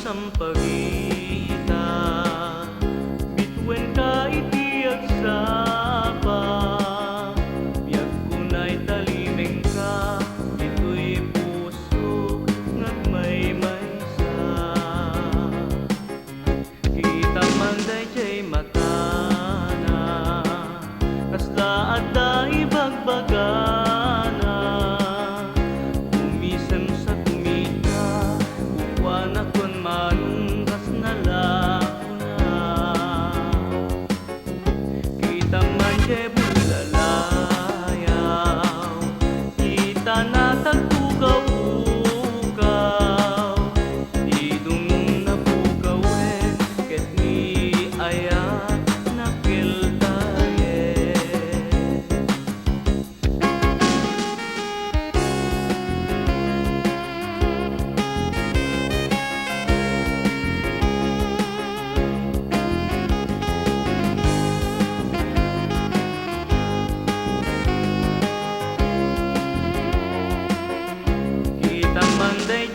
sampagita bituen ka iti agsapa biag kunay talimeng ka ito'y puso ngagmaymaysa kita man dayjay matana kasla adda ibagbagana umisem sa tumita uwan akon manungkas na lakuna kita man jay bulalayaw kita na tagtugaw-ugaw di dungong na bugawen ket ni ayat nakiltaye kita man day